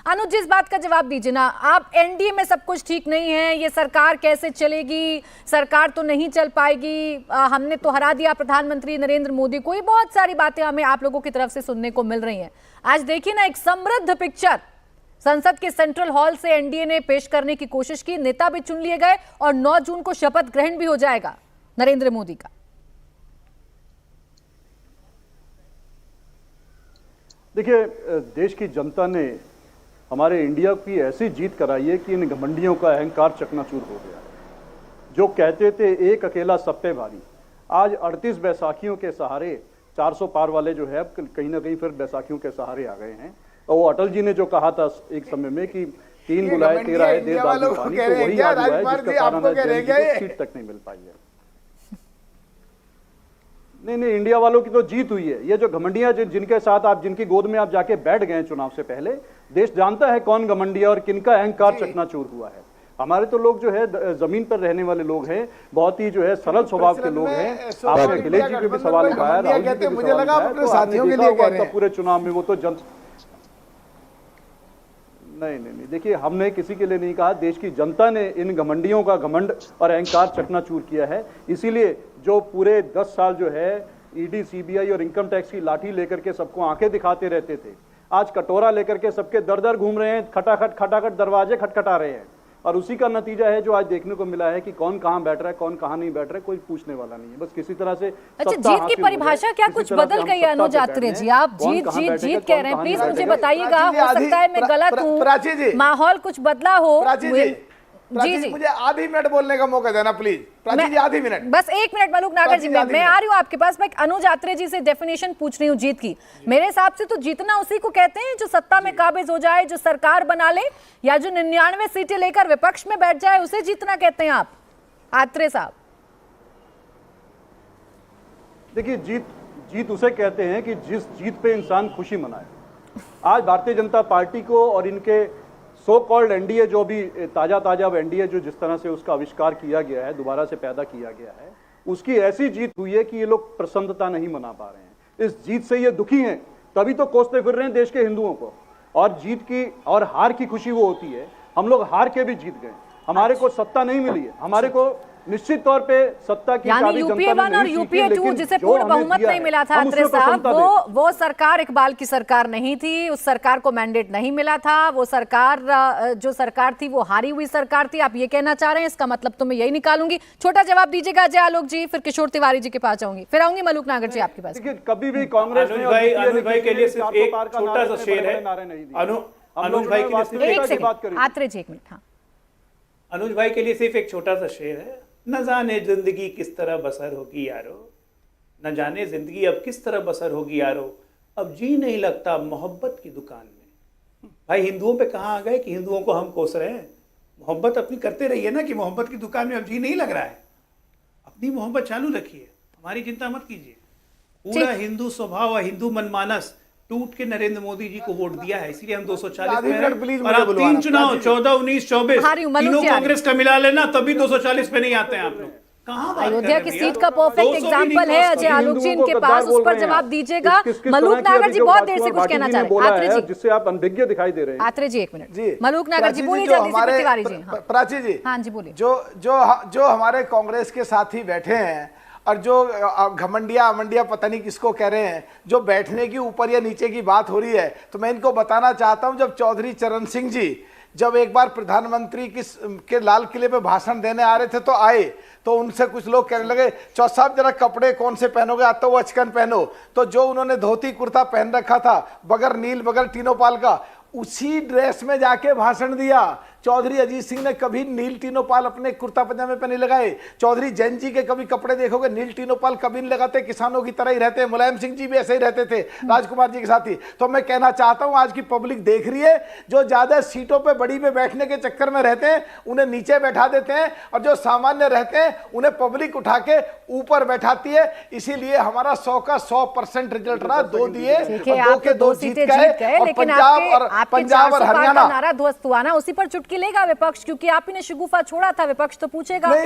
अनुज जी, इस बात का जवाब दीजिए ना, आप एनडीए में सब कुछ ठीक नहीं है, ये सरकार कैसे चलेगी, सरकार तो नहीं चल पाएगी, हमने तो हरा दिया प्रधानमंत्री नरेंद्र मोदी को, ये बहुत सारी बातें हमें आप लोगों की तरफ से सुनने को मिल रही हैं। आज देखिए ना, एक समृद्ध पिक्चर संसद के सेंट्रल हॉल से एनडीए ने पेश करने की कोशिश की, नेता भी चुन लिए गए और 9 जून को शपथ ग्रहण भी हो जाएगा नरेंद्र मोदी का। देखिए, देश की जनता ने हमारे इंडिया की ऐसी जीत कराई है कि इन घमंडियों का अहंकार चकनाचूर हो गया है। जो कहते थे एक अकेला सब पे भारी, आज 38 बैसाखियों के सहारे 400 पार वाले जो है कहीं ना कहीं फिर बैसाखियों के सहारे आ गए हैं। और वो अटल जी ने जो कहा था एक समय में कि 3 बुलाए 13 है देर दाल पानी, तो वही आज हुआ है जिसका कारण सीट तक नहीं मिल पाई है। नहीं, इंडिया वालों की तो जीत हुई है। ये जो घमंडियां जिनके साथ आप जिनकी गोद में आप जाके बैठ गए चुनाव से पहले, देश जानता है कौन घमंडिया और किनका अहंकार चकनाचूर हुआ है। हमारे तो लोग जो है जमीन पर रहने वाले लोग हैं, बहुत ही जो है सरल स्वभाव के लोग हैं। आपने अखिलेश जी के भी सवाल उठाया, राहुल जी के भी सवाल उठाया, पूरे चुनाव में वो तो नहीं, देखिए, हमने किसी के लिए नहीं कहा, देश की जनता ने इन घमंडियों का घमंड और अहंकार चकनाचूर किया है। इसीलिए जो पूरे 10 साल जो है ईडी, सीबीआई और इनकम टैक्स की लाठी लेकर के सबको आंखें दिखाते रहते थे, आज कटोरा लेकर के सबके दर दर घूम रहे हैं, खटाखट दरवाजे खटखटा रहे हैं। और उसी का नतीजा है जो आज देखने को मिला है कि कौन कहां बैठ रहा है, कौन कहां नहीं बैठ रहा है, कोई पूछने वाला नहीं है। बस किसी तरह से अच्छा, जीत की परिभाषा क्या कुछ बदल गई है अनुज आत्रे जी? आप जीत कह रहे हैं, प्लीज मुझे बताइएगा, हो सकता है मैं गलत हूँ, माहौल कुछ बदला हो। जी, मुझे आधी मिनट बोलने का मौका देना प्लीज। प्राची जी, आधी मिनट, बस 1 मिनट। मलूक नागर जी, मैं आ रही हूँ आपके पास। मैं अनुज आत्रे जी से डेफिनेशन पूछ रही हूँ जीत की। मेरे हिसाब से तो जीतना उसी को कहते हैं जो सत्ता में काबिज हो जाए, जो सरकार बना ले, या जो 99 सीटें लेकर विपक्ष में बैठ जाए, उसे जीतना कहते हैं आप, आत्रे साहब। देखिए, जीत उसे कहते हैं कि जिस जीत पे इंसान खुशी मनाए। आज भारतीय जनता पार्टी को और इनके सो कॉल्ड एनडीए, जो भी ताजा एनडीए जो जिस तरह से उसका आविष्कार किया गया है, दोबारा से पैदा किया गया है, उसकी ऐसी जीत हुई है कि ये लोग प्रसन्नता नहीं मना पा रहे हैं। इस जीत से ये दुखी हैं, तभी तो कोसते फिर रहे हैं देश के हिंदुओं को। और जीत की और हार की खुशी वो होती है, हम लोग हार के भी जीत गए, हमारे को सत्ता नहीं मिली है, हमारे को निश्चित तौर पे सत्ता की यानी यूपीए 1 और यूपीए 2 जिसे पूर्ण बहुमत नहीं मिला था आत्रे साहब, वो सरकार इकबाल की सरकार नहीं थी, उस सरकार को मैंडेट नहीं मिला था, वो सरकार जो सरकार थी वो हारी हुई सरकार थी, आप ये कहना चाह रहे हैं? इसका मतलब तो मैं यही निकालूंगी। छोटा जवाब दीजिएगा अजय आलोक जी, फिर किशोर तिवारी जी के पास जाऊंगी, फिर आऊंगी मलूक नागर जी आपके पास। कभी भी कांग्रेस अनुज भाई के लिए सिर्फ एक छोटा सा शेर है। अनुज भाई के लिए आत्रे जी 1 मिनट। हाँ, अनुज भाई के लिए सिर्फ एक छोटा सा शेर है। न जाने जिंदगी किस तरह बसर होगी यारो, न जाने जिंदगी अब किस तरह बसर होगी यारो, अब जी नहीं लगता मोहब्बत की दुकान में। भाई, हिंदुओं पे कहाँ आ गए कि हिंदुओं को हम कोस रहे हैं? मोहब्बत अपनी करते रहिए ना, कि मोहब्बत की दुकान में अब जी नहीं लग रहा है, अपनी मोहब्बत चालू रखिए, हमारी चिंता मत कीजिए। पूरा हिंदू स्वभाव और हिंदू मनमानस टूट के नरेंद्र मोदी जी को वोट दिया है, इसलिए हम 240 में हैं। और आप 3 चुनाव 14, 19, 24 तीनों कांग्रेस का मिला लेना, तभी 240 पे नहीं आते हैं आप लोग। अयोध्या की सीट का परफेक्ट एग्जांपल है अजय आलोक जी इनके पास, उस पर जवाब दीजिएगा। मलूक नागर जी बहुत देर से कुछ कहना चाह रहे हैं, आत्रे जी, जिससे आप अनभिज्ञ दिखाई दे रहे हैं। आत्रे जी 1 मिनट। मलूक नागर जी बोलिए जल्दी से, तिवारी जी। प्राची जी, हाँ जी बोलिए। जो हमारे कांग्रेस के साथी बैठे हैं और जो घमंडिया अमंडिया पता नहीं किसको कह रहे हैं, जो बैठने की ऊपर या नीचे की बात हो रही है, तो मैं इनको बताना चाहता हूं, जब चौधरी चरण सिंह जी जब एक बार प्रधानमंत्री के लाल किले पे भाषण देने आ रहे थे तो आए, तो उनसे कुछ लोग कहने लगे, चौधरी साहब जरा कपड़े कौन से पहनोगे, आज तो वो अचकन पहनो। तो जो उन्होंने धोती कुर्ता पहन रखा था बगैर नील बगैर टीनोपाल का, उसी ड्रेस में जाके भाषण दिया। चौधरी अजीत सिंह ने कभी नील टीनोपाल अपने कुर्ता पजामे पे नहीं लगाए। चौधरी जैन जी के कभी कपड़े देखोगे नील टीनोपाल कभी नहीं लगाते, किसानों की तरह ही रहते। मुलायम सिंह जी भी ऐसे ही रहते थे राजकुमार जी के साथ ही। तो मैं कहना चाहता हूं, आज की पब्लिक देख रही है, जो ज्यादा सीटों पे बड़ी पे बैठने के चक्कर में रहते हैं उन्हें नीचे बैठा देते हैं, और जो सामान्य रहते हैं उन्हें पब्लिक उठा के ऊपर बैठाती है। इसीलिए हमारा 100 का 100% रिजल्ट रहा, 2 दिए, 2 के 2 जीत गए। और पंजाब और हरियाणा नारा ध्वस्त हुआ ना, उसी पर चुटकी लेगा विपक्ष, क्योंकि आप ही ने शगुफा छोड़ा था, विपक्ष तो पूछेगा।